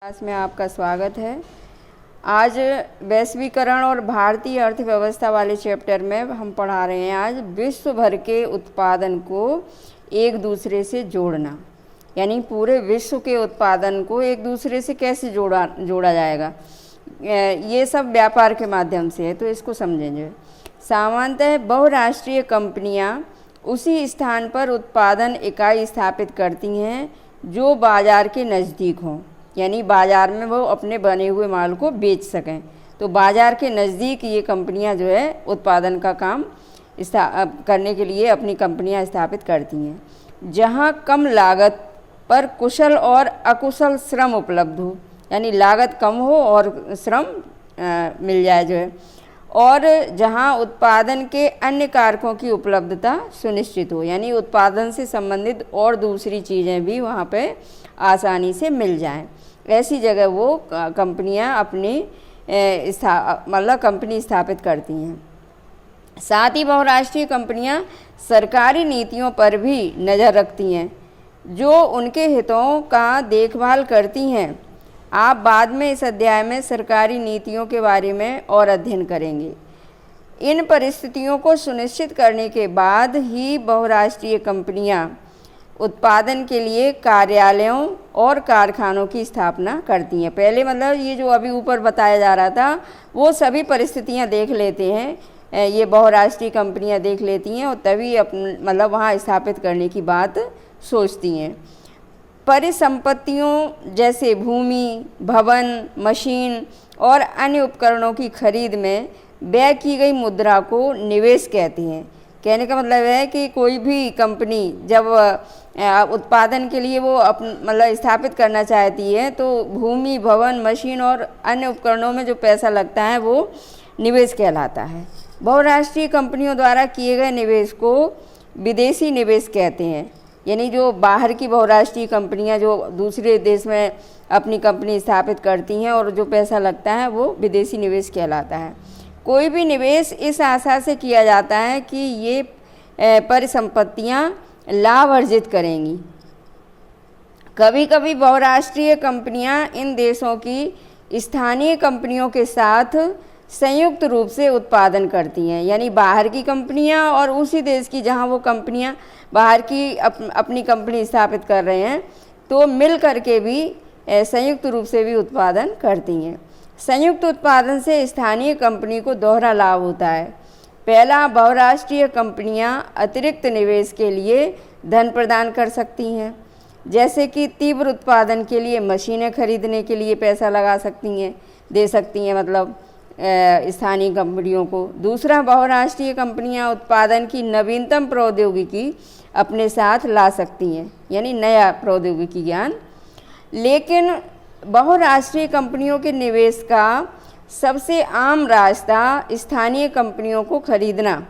Class में आपका स्वागत है। आज वैश्वीकरण और भारतीय अर्थव्यवस्था वाले चैप्टर में हम पढ़ा रहे हैं आज विश्व भर के उत्पादन को एक दूसरे से जोड़ना, यानी पूरे विश्व के उत्पादन को एक दूसरे से कैसे जोड़ा जाएगा। ये सब व्यापार के माध्यम से है, तो इसको समझेंगे। सामान्यतः बहुराष्ट्रीय कंपनियां उसी स्थान पर उत्पादन इकाई स्थापित करती हैं जो बाज़ार के नज़दीक हों, यानी बाज़ार में वो अपने बने हुए माल को बेच सकें। तो बाज़ार के नज़दीक ये कंपनियां जो है उत्पादन का काम करने के लिए अपनी कंपनियां स्थापित करती हैं। जहां कम लागत पर कुशल और अकुशल श्रम उपलब्ध हो, यानी लागत कम हो और श्रम मिल जाए जो है, और जहां उत्पादन के अन्य कारकों की उपलब्धता सुनिश्चित हो, यानी उत्पादन से संबंधित और दूसरी चीज़ें भी वहां पे आसानी से मिल जाएं। ऐसी जगह वो कंपनियां अपनी कंपनी स्थापित करती हैं। साथ ही बहुराष्ट्रीय कंपनियां सरकारी नीतियों पर भी नज़र रखती हैं जो उनके हितों का देखभाल करती हैं। आप बाद में इस अध्याय में सरकारी नीतियों के बारे में और अध्ययन करेंगे। इन परिस्थितियों को सुनिश्चित करने के बाद ही बहुराष्ट्रीय कंपनियां उत्पादन के लिए कार्यालयों और कारखानों की स्थापना करती हैं। पहले ये जो अभी ऊपर बताया जा रहा था वो सभी परिस्थितियां देख लेते हैं, ये बहुराष्ट्रीय कंपनियां देख लेती हैं और तभी वहाँ स्थापित करने की बात सोचती हैं। परिसंपत्तियों जैसे भूमि, भवन, मशीन और अन्य उपकरणों की खरीद में व्यय की गई मुद्रा को निवेश कहते हैं। कहने का मतलब है कि कोई भी कंपनी जब उत्पादन के लिए वो स्थापित करना चाहती है तो भूमि, भवन, मशीन और अन्य उपकरणों में जो पैसा लगता है वो निवेश कहलाता है। बहुराष्ट्रीय कंपनियों द्वारा किए गए निवेश को विदेशी निवेश कहते हैं, यानी जो बाहर की बहुराष्ट्रीय कंपनियां जो दूसरे देश में अपनी कंपनी स्थापित करती हैं और जो पैसा लगता है वो विदेशी निवेश कहलाता है। कोई भी निवेश इस आशा से किया जाता है कि ये परिसंपत्तियां लाभ अर्जित करेंगी। कभी कभी बहुराष्ट्रीय कंपनियां इन देशों की स्थानीय कंपनियों के साथ संयुक्त रूप से उत्पादन करती हैं, यानी बाहर की कंपनियां और उसी देश की जहां वो कंपनियां बाहर की अपनी कंपनी स्थापित कर रहे हैं तो मिल करके भी संयुक्त रूप से भी उत्पादन करती हैं। संयुक्त उत्पादन से स्थानीय कंपनी को दोहरा लाभ होता है। पहला, बहुराष्ट्रीय कंपनियां अतिरिक्त निवेश के लिए धन प्रदान कर सकती हैं, जैसे कि तीव्र उत्पादन के लिए मशीनें खरीदने के लिए पैसा लगा सकती हैं, दे सकती हैं स्थानीय कंपनियों को। दूसरा, बहुराष्ट्रीय कंपनियां उत्पादन की नवीनतम प्रौद्योगिकी अपने साथ ला सकती हैं, यानी नया प्रौद्योगिकी ज्ञान। लेकिन बहुराष्ट्रीय कंपनियों के निवेश का सबसे आम रास्ता स्थानीय कंपनियों को खरीदना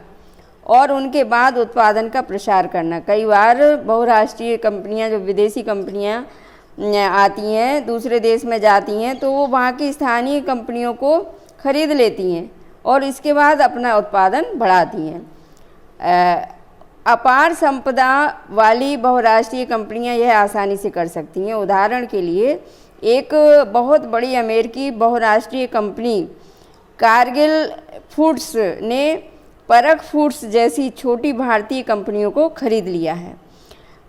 और उनके बाद उत्पादन का प्रसार करना। कई बार बहुराष्ट्रीय कंपनियां, जो विदेशी कंपनियां आती हैं, दूसरे देश में जाती हैं, तो वो वहाँ की स्थानीय कंपनियों को खरीद लेती हैं और इसके बाद अपना उत्पादन बढ़ाती हैं। अपार संपदा वाली बहुराष्ट्रीय कंपनियां यह आसानी से कर सकती हैं। उदाहरण के लिए एक बहुत बड़ी अमेरिकी बहुराष्ट्रीय कंपनी कारगिल फूड्स ने परख फूड्स जैसी छोटी भारतीय कंपनियों को खरीद लिया है।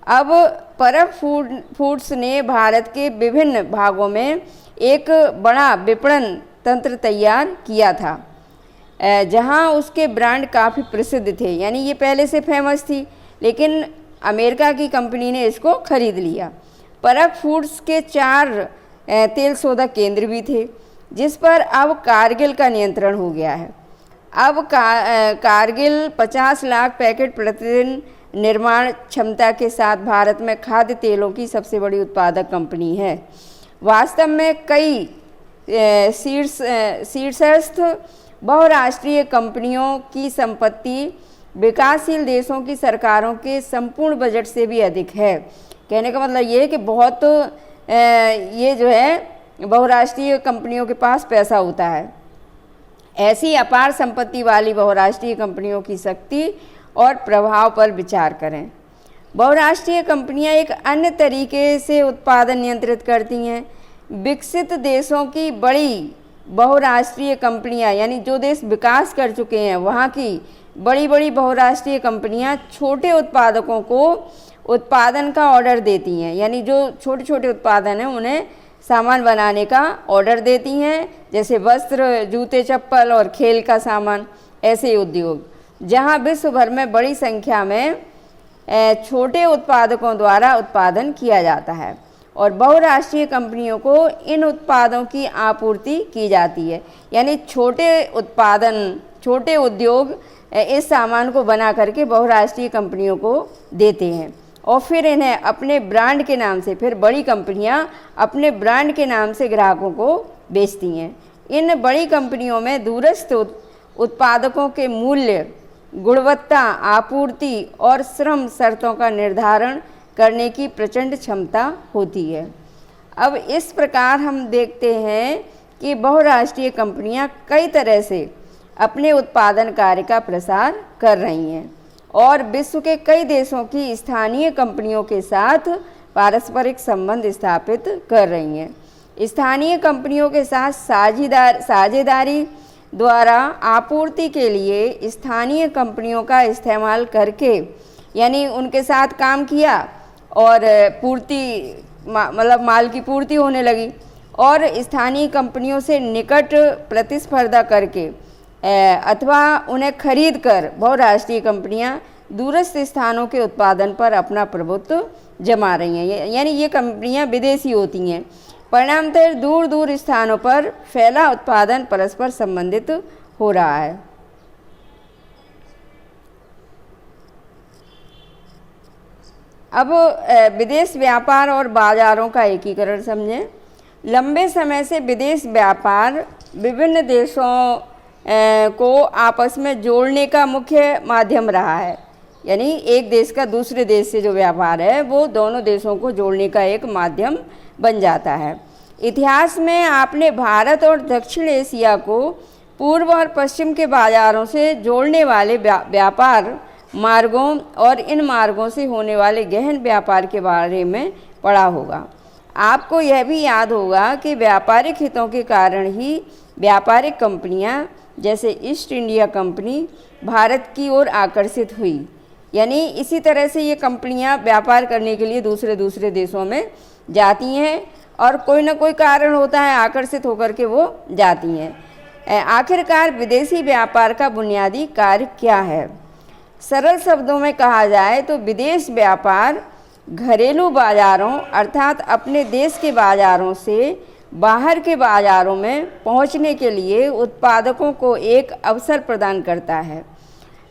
अब परख फूड्स ने भारत के विभिन्न भागों में एक बड़ा विपणन तंत्र तैयार किया था जहां उसके ब्रांड काफ़ी प्रसिद्ध थे, यानी ये पहले से फेमस थी लेकिन अमेरिका की कंपनी ने इसको खरीद लिया। परख फूड्स के 4 तेल शोधक केंद्र भी थे जिस पर अब कारगिल का नियंत्रण हो गया है। अब कारगिल 50 लाख पैकेट प्रतिदिन निर्माण क्षमता के साथ भारत में खाद्य तेलों की सबसे बड़ी उत्पादक कंपनी है। वास्तव में कई शीर्षस्थ बहुराष्ट्रीय कंपनियों की संपत्ति विकासशील देशों की सरकारों के संपूर्ण बजट से भी अधिक है। कहने का मतलब ये है कि बहुत ये जो है बहुराष्ट्रीय कंपनियों के पास पैसा होता है। ऐसी अपार संपत्ति वाली बहुराष्ट्रीय कंपनियों की शक्ति और प्रभाव पर विचार करें। बहुराष्ट्रीय कंपनियां एक अन्य तरीके से उत्पादन नियंत्रित करती हैं। विकसित देशों की बड़ी बहुराष्ट्रीय कंपनियां, यानी जो देश विकास कर चुके हैं वहाँ की बड़ी बड़ी बहुराष्ट्रीय कंपनियां छोटे उत्पादकों को उत्पादन का ऑर्डर देती हैं, यानी जो छोटे छोटे उत्पादन हैं उन्हें सामान बनाने का ऑर्डर देती हैं, जैसे वस्त्र, जूते, चप्पल और खेल का सामान, ऐसे उद्योग, जहां विश्व भर में बड़ी संख्या में छोटे उत्पादकों द्वारा उत्पादन किया जाता है और बहुराष्ट्रीय कंपनियों को इन उत्पादों की आपूर्ति की जाती है। यानी छोटे उद्योग इस सामान को बना करके बहुराष्ट्रीय कंपनियों को देते हैं और फिर इन्हें अपने ब्रांड के नाम से, फिर बड़ी कंपनियां अपने ब्रांड के नाम से ग्राहकों को बेचती हैं। इन बड़ी कंपनियों में दूरस्थ उत्पादकों के मूल्य, गुणवत्ता, आपूर्ति और श्रम शर्तों का निर्धारण करने की प्रचंड क्षमता होती है। अब इस प्रकार हम देखते हैं कि बहुराष्ट्रीय कंपनियां कई तरह से अपने उत्पादन कार्य का प्रसार कर रही हैं और विश्व के कई देशों की स्थानीय कंपनियों के साथ पारस्परिक संबंध स्थापित कर रही हैं। स्थानीय कंपनियों के साथ साझेदारी द्वारा आपूर्ति के लिए स्थानीय कंपनियों का इस्तेमाल करके, यानी उनके साथ काम किया और मतलब माल की पूर्ति होने लगी और स्थानीय कंपनियों से निकट प्रतिस्पर्धा करके अथवा उन्हें खरीद कर बहुराष्ट्रीय कंपनियां दूरस्थ स्थानों के उत्पादन पर अपना प्रभुत्व जमा रही हैं। यानी ये कंपनियां विदेशी होती हैं, परिणामतः दूर दूर स्थानों पर फैला उत्पादन परस्पर संबंधित हो रहा है। अब विदेश व्यापार और बाजारों का एकीकरण समझें। लंबे समय से विदेश व्यापार विभिन्न देशों को आपस में जोड़ने का मुख्य माध्यम रहा है। यानी एक देश का दूसरे देश से जो व्यापार है वो दोनों देशों को जोड़ने का एक माध्यम बन जाता है। इतिहास में आपने भारत और दक्षिण एशिया को पूर्व और पश्चिम के बाजारों से जोड़ने वाले व्यापार मार्गों और इन मार्गों से होने वाले गहन व्यापार के बारे में पढ़ा होगा। आपको यह भी याद होगा कि व्यापारिक हितों के कारण ही व्यापारिक कंपनियां जैसे ईस्ट इंडिया कंपनी भारत की ओर आकर्षित हुई। यानी इसी तरह से ये कंपनियां व्यापार करने के लिए दूसरे देशों में जाती हैं और कोई ना कोई कारण होता है, आकर्षित होकर के वो जाती हैं। आखिरकार विदेशी व्यापार का बुनियादी कार्य क्या है? सरल शब्दों में कहा जाए तो विदेश व्यापार घरेलू बाजारों अर्थात अपने देश के बाजारों से बाहर के बाजारों में पहुंचने के लिए उत्पादकों को एक अवसर प्रदान करता है।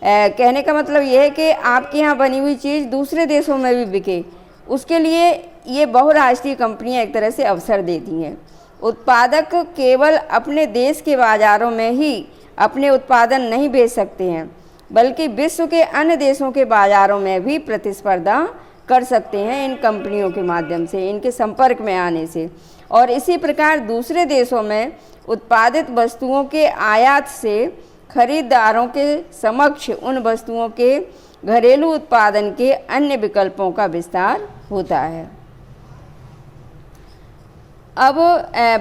कहने का मतलब यह है कि आपके यहाँ बनी हुई चीज़ दूसरे देशों में भी बिके, उसके लिए ये बहुराष्ट्रीय कंपनियां एक तरह से अवसर देती हैं। उत्पादक केवल अपने देश के बाज़ारों में ही अपने उत्पादन नहीं बेच सकते हैं, बल्कि विश्व के अन्य देशों के बाज़ारों में भी प्रतिस्पर्धा कर सकते हैं इन कंपनियों के माध्यम से, इनके संपर्क में आने से। और इसी प्रकार दूसरे देशों में उत्पादित वस्तुओं के आयात से खरीदारों के समक्ष उन वस्तुओं के घरेलू उत्पादन के अन्य विकल्पों का विस्तार होता है। अब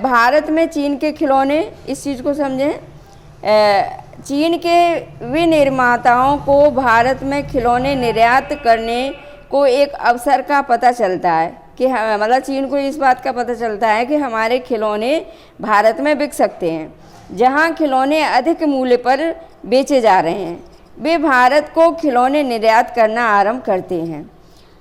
भारत में चीन के खिलौने, इस चीज़ को समझें। चीन के विनिर्माताओं को भारत में खिलौने निर्यात करने को एक अवसर का पता चलता है कि मतलब चीन को इस बात का पता चलता है कि हमारे खिलौने भारत में बिक सकते हैं, जहां खिलौने अधिक मूल्य पर बेचे जा रहे हैं। वे भारत को खिलौने निर्यात करना आरंभ करते हैं।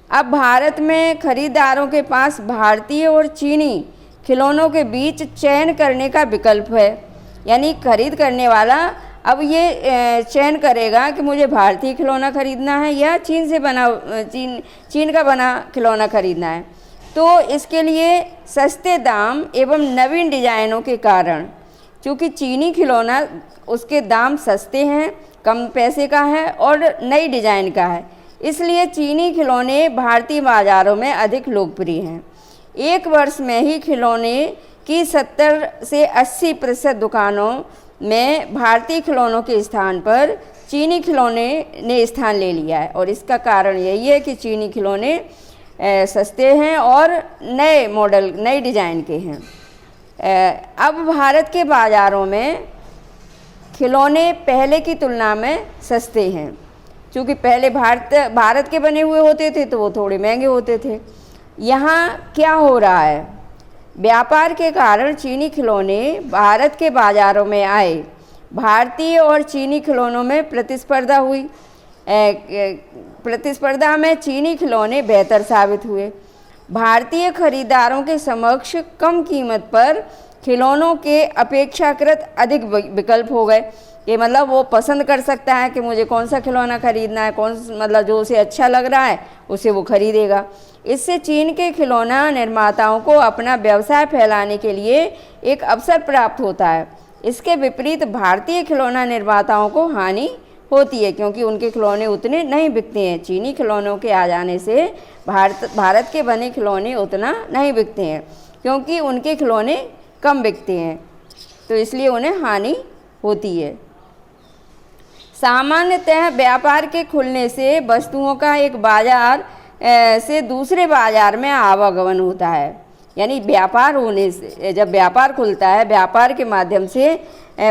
अब भारत में खरीदारों के पास भारतीय और चीनी खिलौनों के बीच चयन करने का विकल्प है। यानी खरीद करने वाला अब ये चयन करेगा कि मुझे भारतीय खिलौना खरीदना है या चीन का बना खिलौना खरीदना है। तो इसके लिए सस्ते दाम एवं नवीन डिजाइनों के कारण, क्योंकि चीनी खिलौना उसके दाम सस्ते हैं, कम पैसे का है और नई डिजाइन का है, इसलिए चीनी खिलौने भारतीय बाज़ारों में अधिक लोकप्रिय हैं। एक वर्ष में ही खिलौने की 70 से 80% दुकानों में भारतीय खिलौनों के स्थान पर चीनी खिलौने ने स्थान ले लिया है। और इसका कारण यही है कि चीनी खिलौने सस्ते हैं और नए मॉडल, नई डिज़ाइन के हैं। अब भारत के बाज़ारों में खिलौने पहले की तुलना में सस्ते हैं, क्योंकि पहले भारत के बने हुए होते थे तो वो थोड़े महंगे होते थे। यहाँ क्या हो रहा है, व्यापार के कारण चीनी खिलौने भारत के बाज़ारों में आए, भारतीय और चीनी खिलौनों में प्रतिस्पर्धा हुई। प्रतिस्पर्धा में चीनी खिलौने बेहतर साबित हुए। भारतीय खरीदारों के समक्ष कम कीमत पर खिलौनों के अपेक्षाकृत अधिक विकल्प हो गए। ये मतलब वो पसंद कर सकता है कि मुझे कौन सा खिलौना खरीदना है, मतलब जो उसे अच्छा लग रहा है उसे वो खरीदेगा। इससे चीन के खिलौना निर्माताओं को अपना व्यवसाय फैलाने के लिए एक अवसर प्राप्त होता है। इसके विपरीत भारतीय खिलौना निर्माताओं को हानि होती है, क्योंकि उनके खिलौने उतने नहीं बिकते हैं। चीनी खिलौनों के आ जाने से भारत के बने खिलौने उतना नहीं बिकते हैं, क्योंकि उनके खिलौने कम बिकते हैं, तो इसलिए उन्हें हानि होती है। सामान्यतः व्यापार के खुलने से वस्तुओं का एक बाजार से दूसरे बाजार में आवागमन होता है। यानी व्यापार होने से, जब व्यापार खुलता है, व्यापार के माध्यम से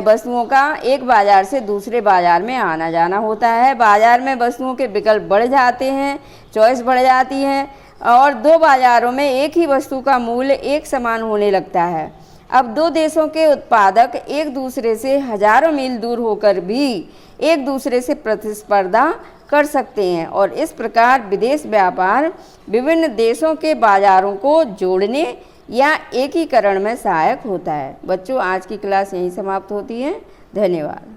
वस्तुओं का एक बाज़ार से दूसरे बाज़ार में आना जाना होता है। बाज़ार में वस्तुओं के विकल्प बढ़ जाते हैं, चॉइस बढ़ जाती है और दो बाज़ारों में एक ही वस्तु का मूल्य एक समान होने लगता है। अब दो देशों के उत्पादक एक दूसरे से हजारों मील दूर होकर भी एक दूसरे से प्रतिस्पर्धा कर सकते हैं और इस प्रकार विदेश व्यापार विभिन्न देशों के बाज़ारों को जोड़ने या एकीकरण में सहायक होता है। बच्चों, आज की क्लास यहीं समाप्त होती है। धन्यवाद।